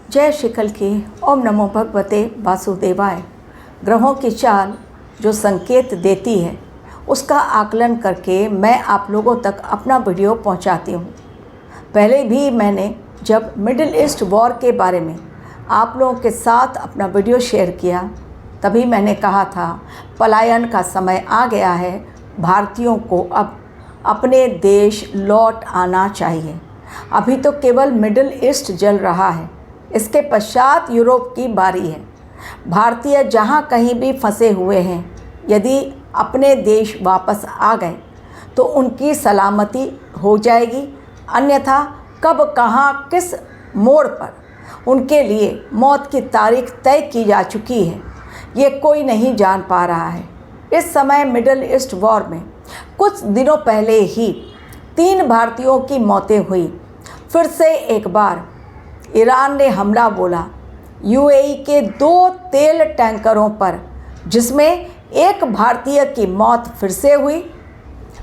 जय शिखल की ओम नमो भगवते वासुदेवाय। ग्रहों की चाल जो संकेत देती है उसका आकलन करके मैं आप लोगों तक अपना वीडियो पहुंचाती हूं। पहले भी मैंने जब मिडिल ईस्ट वॉर के बारे में आप लोगों के साथ अपना वीडियो शेयर किया तभी मैंने कहा था पलायन का समय आ गया है, भारतीयों को अब अपने देश लौट आना चाहिए। अभी तो केवल मिडिल ईस्ट जल रहा है, इसके पश्चात यूरोप की बारी है। भारतीय जहाँ कहीं भी फंसे हुए हैं, यदि अपने देश वापस आ गए तो उनकी सलामती हो जाएगी, अन्यथा कब कहाँ किस मोड़ पर उनके लिए मौत की तारीख तय की जा चुकी है, ये कोई नहीं जान पा रहा है। इस समय मिडिल ईस्ट वॉर में कुछ दिनों पहले ही 3 भारतीयों की मौतें हुई। फिर से एक बार ईरान ने हमला बोला यूएई के 2 तेल टैंकरों पर, जिसमें एक भारतीय की मौत फिर से हुई।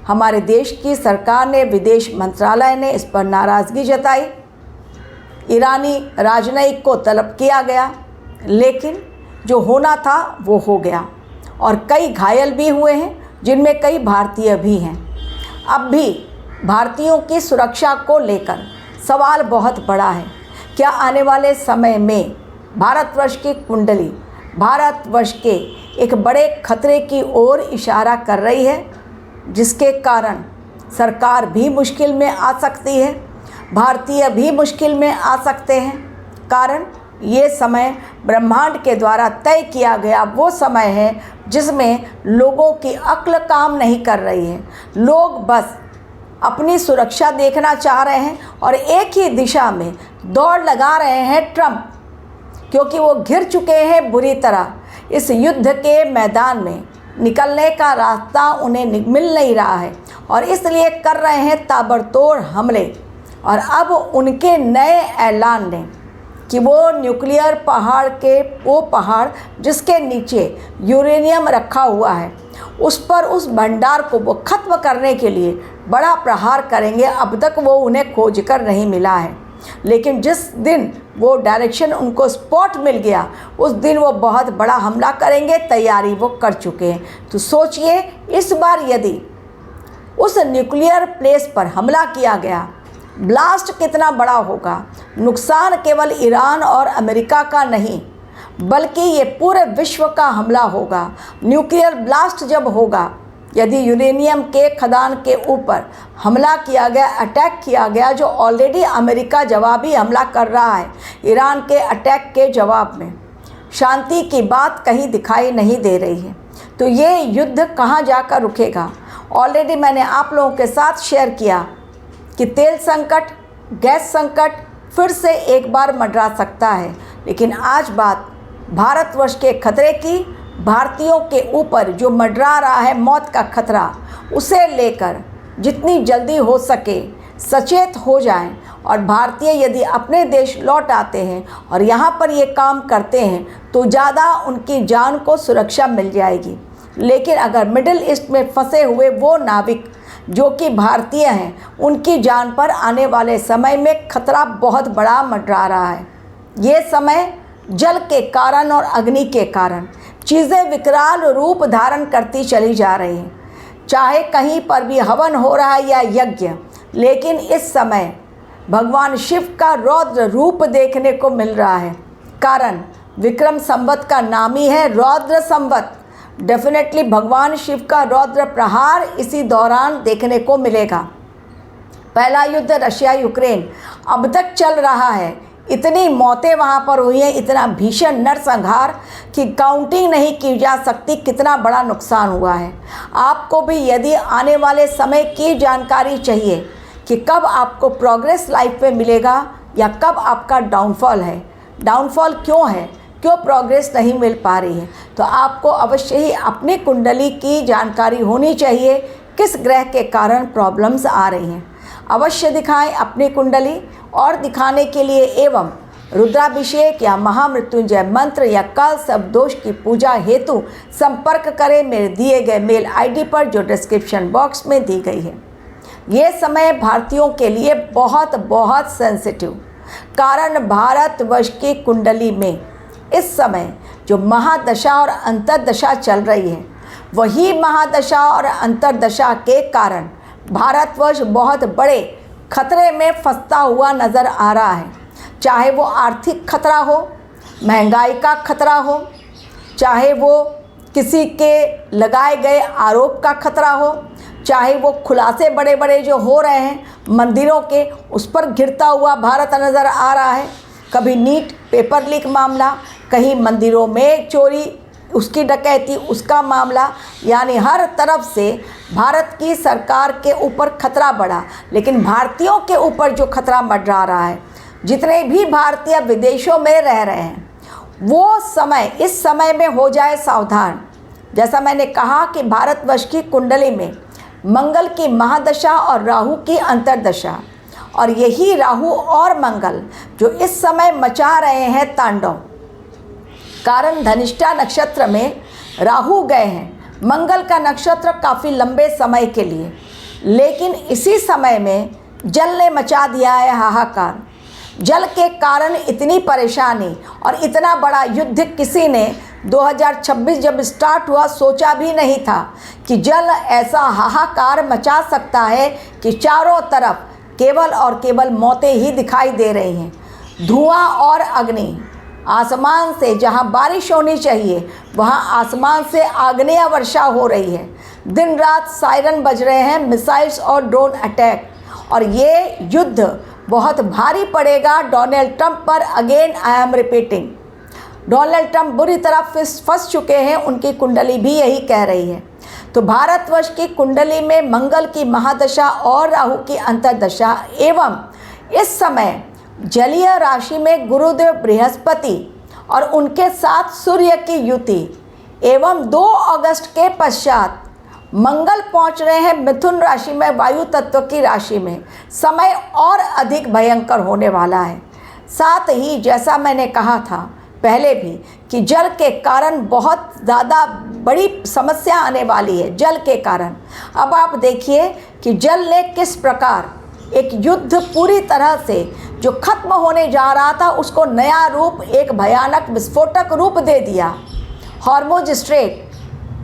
हमारे देश की सरकार ने, विदेश मंत्रालय ने इस पर नाराज़गी जताई। ईरानी राजनयिक को तलब किया गया, लेकिन जो होना था वो हो गया और कई घायल भी हुए हैं, जिनमें कई भारतीय भी हैं। अब भी भारतीयों की सुरक्षा को लेकर सवाल बहुत बड़ा है। क्या आने वाले समय में भारतवर्ष की कुंडली भारतवर्ष के एक बड़े खतरे की ओर इशारा कर रही है, जिसके कारण सरकार भी मुश्किल में आ सकती है, भारतीय भी मुश्किल में आ सकते हैं। कारण ये समय ब्रह्मांड के द्वारा तय किया गया वो समय है जिसमें लोगों की अक्ल काम नहीं कर रही है। लोग बस अपनी सुरक्षा देखना चाह रहे हैं और एक ही दिशा में दौड़ लगा रहे हैं ट्रंप, क्योंकि वो घिर चुके हैं बुरी तरह। इस युद्ध के मैदान में निकलने का रास्ता उन्हें मिल नहीं रहा है और इसलिए कर रहे हैं ताबड़तोड़ हमले। और अब उनके नए ऐलान ने कि वो न्यूक्लियर पहाड़ जिसके नीचे यूरेनियम रखा हुआ है, उस पर उस भंडार को वो ख़त्म करने के लिए बड़ा प्रहार करेंगे। अब तक वो उन्हें खोज कर नहीं मिला है, लेकिन जिस दिन वो डायरेक्शन उनको स्पॉट मिल गया उस दिन वो बहुत बड़ा हमला करेंगे। तैयारी वो कर चुके हैं। तो सोचिए इस बार यदि उस न्यूक्लियर प्लेस पर हमला किया गया, ब्लास्ट कितना बड़ा होगा। नुकसान केवल ईरान और अमेरिका का नहीं, बल्कि ये पूरे विश्व का हमला होगा। न्यूक्लियर ब्लास्ट जब होगा, यदि यूरेनियम के खदान के ऊपर हमला किया गया, अटैक किया गया, जो ऑलरेडी अमेरिका जवाबी हमला कर रहा है ईरान के अटैक के जवाब में, शांति की बात कहीं दिखाई नहीं दे रही है। तो ये युद्ध कहाँ जाकर रुकेगा। ऑलरेडी मैंने आप लोगों के साथ शेयर किया कि तेल संकट, गैस संकट फिर से एक बार मंडरा सकता है, लेकिन आज बात भारतवर्ष के खतरे की, भारतीयों के ऊपर जो मंडरा रहा है मौत का खतरा, उसे लेकर जितनी जल्दी हो सके सचेत हो जाएं। और भारतीय यदि अपने देश लौट आते हैं और यहाँ पर ये काम करते हैं तो ज़्यादा उनकी जान को सुरक्षा मिल जाएगी। लेकिन अगर मिडिल ईस्ट में फंसे हुए वो नाविक जो कि भारतीय हैं, उनकी जान पर आने वाले समय में खतरा बहुत बड़ा मंडरा रहा है। ये समय जल के कारण और अग्नि के कारण चीज़ें विकराल रूप धारण करती चली जा रही हैं। चाहे कहीं पर भी हवन हो रहा है या यज्ञ, लेकिन इस समय भगवान शिव का रौद्र रूप देखने को मिल रहा है। कारण विक्रम संवत का नाम ही है रौद्र संवत। डेफिनेटली भगवान शिव का रौद्र प्रहार इसी दौरान देखने को मिलेगा। पहला युद्ध रशिया यूक्रेन अब तक चल रहा है। इतनी मौतें वहाँ पर हुई हैं, इतना भीषण नरसंहार कि काउंटिंग नहीं की जा सकती कितना बड़ा नुकसान हुआ है। आपको भी यदि आने वाले समय की जानकारी चाहिए कि कब आपको प्रोग्रेस लाइफ में मिलेगा या कब आपका डाउनफॉल है, डाउनफॉल क्यों है, क्यों प्रोग्रेस नहीं मिल पा रही है, तो आपको अवश्य ही अपनी कुंडली की जानकारी होनी चाहिए। किस ग्रह के कारण प्रॉब्लम्स आ रही हैं, अवश्य दिखाएं अपनी कुंडली। और दिखाने के लिए एवं रुद्राभिषेक या महामृत्युंजय मंत्र या काल सर्प दोष की पूजा हेतु संपर्क करें मेरे दिए गए मेल आईडी पर, जो डिस्क्रिप्शन बॉक्स में दी गई है। ये समय भारतीयों के लिए बहुत बहुत सेंसिटिव, कारण भारतवर्ष की कुंडली में इस समय जो महादशा और अंतर्दशा चल रही है, वही महादशा और अंतर्दशा के कारण भारतवर्ष बहुत बड़े खतरे में फंसता हुआ नज़र आ रहा है। चाहे वो आर्थिक खतरा हो, महंगाई का खतरा हो, चाहे वो किसी के लगाए गए आरोप का खतरा हो, चाहे वो खुलासे बड़े बड़े जो हो रहे हैं मंदिरों के, उस पर घिरता हुआ भारत नज़र आ रहा है। कभी नीट पेपर लीक मामला, कहीं मंदिरों में चोरी, उसकी डकैती, उसका मामला, यानी हर तरफ से भारत की सरकार के ऊपर खतरा बढ़ा। लेकिन भारतीयों के ऊपर जो खतरा मंडरा रहा है, जितने भी भारतीय विदेशों में रह रहे हैं, वो समय इस समय में हो जाए सावधान। जैसा मैंने कहा कि भारतवर्ष की कुंडली में मंगल की महादशा और राहु की अंतर्दशा, और यही राहु और मंगल जो इस समय मचा रहे हैं तांडव। कारण धनिष्ठा नक्षत्र में राहु गए हैं, मंगल का नक्षत्र काफ़ी लंबे समय के लिए, लेकिन इसी समय में जल ने मचा दिया है हाहाकार। जल के कारण इतनी परेशानी और इतना बड़ा युद्ध किसी ने 2026 जब स्टार्ट हुआ सोचा भी नहीं था कि जल ऐसा हाहाकार मचा सकता है कि चारों तरफ केवल और केवल मौतें ही दिखाई दे रही हैं। धुआं और अग्नि, आसमान से जहां बारिश होनी चाहिए वहां आसमान से आग्नेय वर्षा हो रही है। दिन रात सायरन बज रहे हैं, मिसाइल्स और ड्रोन अटैक, और ये युद्ध बहुत भारी पड़ेगा डोनाल्ड ट्रंप पर। Again I am repeating, Donald Trump बुरी तरह फंस चुके हैं, उनकी कुंडली भी यही कह रही है। तो भारतवर्ष की कुंडली में मंगल की महादशा और राहु की अंतर्दशा एवं इस समय जलीय राशि में गुरुदेव बृहस्पति और उनके साथ सूर्य की युति एवं 2 अगस्त के पश्चात मंगल पहुंच रहे हैं मिथुन राशि में, वायु तत्व की राशि में। समय और अधिक भयंकर होने वाला है। साथ ही जैसा मैंने कहा था पहले भी कि जल के कारण बहुत ज़्यादा बड़ी समस्या आने वाली है जल के कारण। अब आप देखिए कि जल ने किस प्रकार एक युद्ध पूरी तरह से जो खत्म होने जा रहा था उसको नया रूप, एक भयानक विस्फोटक रूप दे दिया। हॉर्मुज स्ट्रेट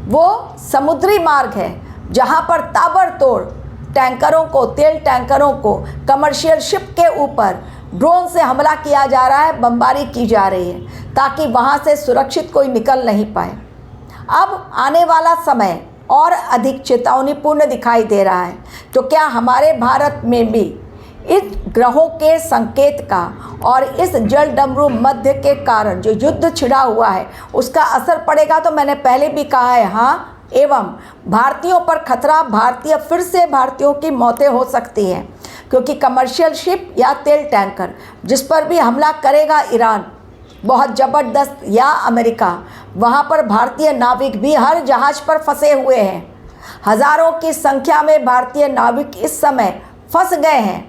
वो समुद्री मार्ग है जहां पर ताबड़तोड़ टैंकरों को, तेल टैंकरों को, कमर्शियल शिप के ऊपर ड्रोन से हमला किया जा रहा है, बमबारी की जा रही है ताकि वहां से सुरक्षित कोई निकल नहीं पाए। अब आने वाला समय और अधिक चेतावनीपूर्ण दिखाई दे रहा है। तो क्या हमारे भारत में भी इस ग्रहों के संकेत का और इस जल डमरू मध्य के कारण जो युद्ध छिड़ा हुआ है उसका असर पड़ेगा? तो मैंने पहले भी कहा है हाँ, एवं भारतीयों पर खतरा, फिर से भारतीयों की मौतें हो सकती हैं, क्योंकि कमर्शियल शिप या तेल टैंकर जिस पर भी हमला करेगा ईरान बहुत ज़बरदस्त, या अमेरिका, वहाँ पर भारतीय नाविक भी हर जहाज़ पर फंसे हुए हैं। हज़ारों की संख्या में भारतीय नाविक इस समय फंस गए हैं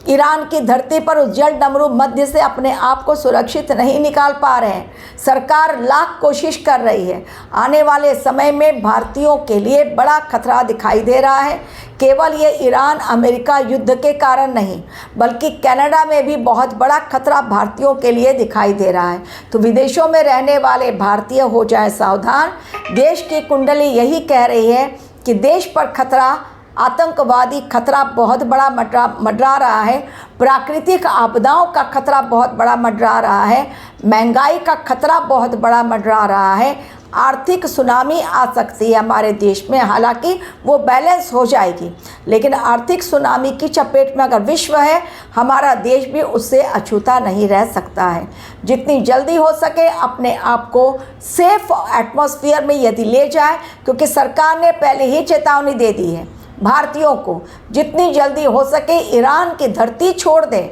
ईरान की धरती पर। उस जल डमरू मध्य से अपने आप को सुरक्षित नहीं निकाल पा रहे हैं। सरकार लाख कोशिश कर रही है। आने वाले समय में भारतीयों के लिए बड़ा खतरा दिखाई दे रहा है। केवल ये ईरान अमेरिका युद्ध के कारण नहीं, बल्कि कनाडा में भी बहुत बड़ा खतरा भारतीयों के लिए दिखाई दे रहा है। तो विदेशों में रहने वाले भारतीय हो जाए सावधान। देश की कुंडली यही कह रही है कि देश पर खतरा, आतंकवादी खतरा बहुत बड़ा मंडरा रहा है, प्राकृतिक आपदाओं का खतरा बहुत बड़ा मंडरा रहा है, महंगाई का खतरा बहुत बड़ा मंडरा रहा है, आर्थिक सुनामी आ सकती है हमारे देश में। हालांकि वो बैलेंस हो जाएगी, लेकिन आर्थिक सुनामी की चपेट में अगर विश्व है, हमारा देश भी उससे अछूता नहीं रह सकता है। जितनी जल्दी हो सके अपने आप को सेफ एटमॉस्फेयर में यदि ले जाए, क्योंकि सरकार ने पहले ही चेतावनी दे दी है भारतीयों को, जितनी जल्दी हो सके ईरान की धरती छोड़ दें,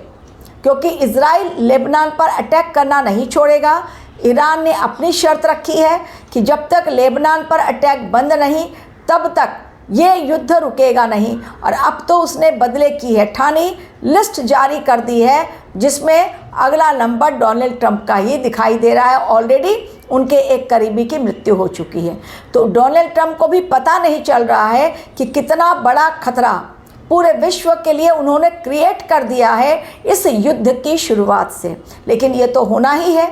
क्योंकि इजराइल लेबनान पर अटैक करना नहीं छोड़ेगा। ईरान ने अपनी शर्त रखी है कि जब तक लेबनान पर अटैक बंद नहीं तब तक ये युद्ध रुकेगा नहीं। और अब तो उसने बदले की है ठानी, लिस्ट जारी कर दी है जिसमें अगला नंबर डोनाल्ड ट्रंप का ही दिखाई दे रहा है। ऑलरेडी उनके एक करीबी की मृत्यु हो चुकी है। तो डोनाल्ड ट्रंप को भी पता नहीं चल रहा है कि कितना बड़ा खतरा पूरे विश्व के लिए उन्होंने क्रिएट कर दिया है इस युद्ध की शुरुआत से। लेकिन ये तो होना ही है,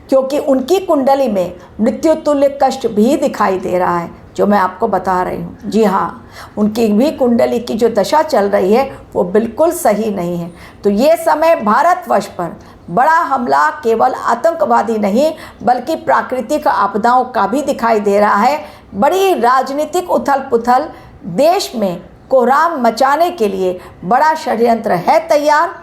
क्योंकि उनकी कुंडली में मृत्यु तुल्य कष्ट भी दिखाई दे रहा है, जो मैं आपको बता रही हूँ। जी हाँ, उनकी भी कुंडली की जो दशा चल रही है वो बिल्कुल सही नहीं है। तो ये समय भारतवर्ष पर बड़ा हमला केवल आतंकवादी नहीं बल्कि प्राकृतिक आपदाओं का भी दिखाई दे रहा है। बड़ी राजनीतिक उथल पुथल, देश में कोहराम मचाने के लिए बड़ा षड्यंत्र है तैयार।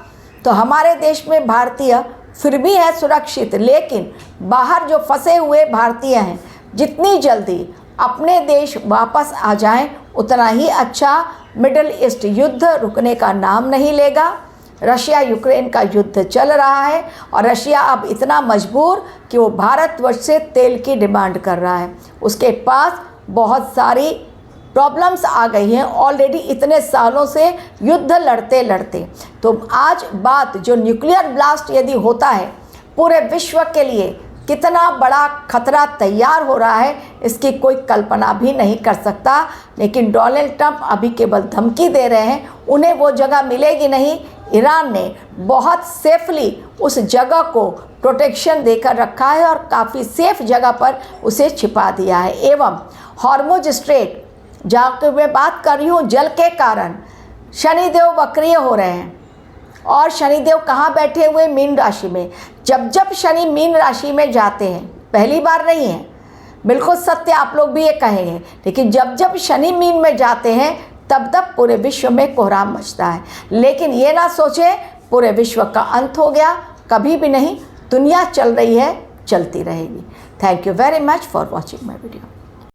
तो हमारे देश में भारतीय फिर भी है सुरक्षित, लेकिन बाहर जो फंसे हुए भारतीय हैं, जितनी जल्दी अपने देश वापस आ जाएं उतना ही अच्छा। मिडिल ईस्ट युद्ध रुकने का नाम नहीं लेगा। रशिया यूक्रेन का युद्ध चल रहा है और रशिया अब इतना मजबूर कि वो भारतवर्ष से तेल की डिमांड कर रहा है। उसके पास बहुत सारी प्रॉब्लम्स आ गई हैं ऑलरेडी इतने सालों से युद्ध लड़ते लड़ते। तो आज बात जो न्यूक्लियर ब्लास्ट यदि होता है, पूरे विश्व के लिए कितना बड़ा खतरा तैयार हो रहा है इसकी कोई कल्पना भी नहीं कर सकता। लेकिन डोनाल्ड ट्रंप अभी केवल धमकी दे रहे हैं, उन्हें वो जगह मिलेगी नहीं। ईरान ने बहुत सेफली उस जगह को प्रोटेक्शन देकर रखा है और काफ़ी सेफ जगह पर उसे छिपा दिया है। एवं हॉर्मुज स्ट्रेट, जहाँ की मैं बात कर रही हूँ, जल के कारण शनिदेव वक्रीय हो रहे हैं। और शनिदेव कहाँ बैठे हुए? मीन राशि में। जब जब शनि मीन राशि में जाते हैं, पहली बार नहीं है, बिल्कुल सत्य, आप लोग भी ये कहेंगे, लेकिन जब जब शनि मीन में जाते हैं तब तब पूरे विश्व में कोहराम मचता है। लेकिन ये ना सोचें पूरे विश्व का अंत हो गया, कभी भी नहीं। दुनिया चल रही है, चलती रहेगी। Thank you very much for watching my video.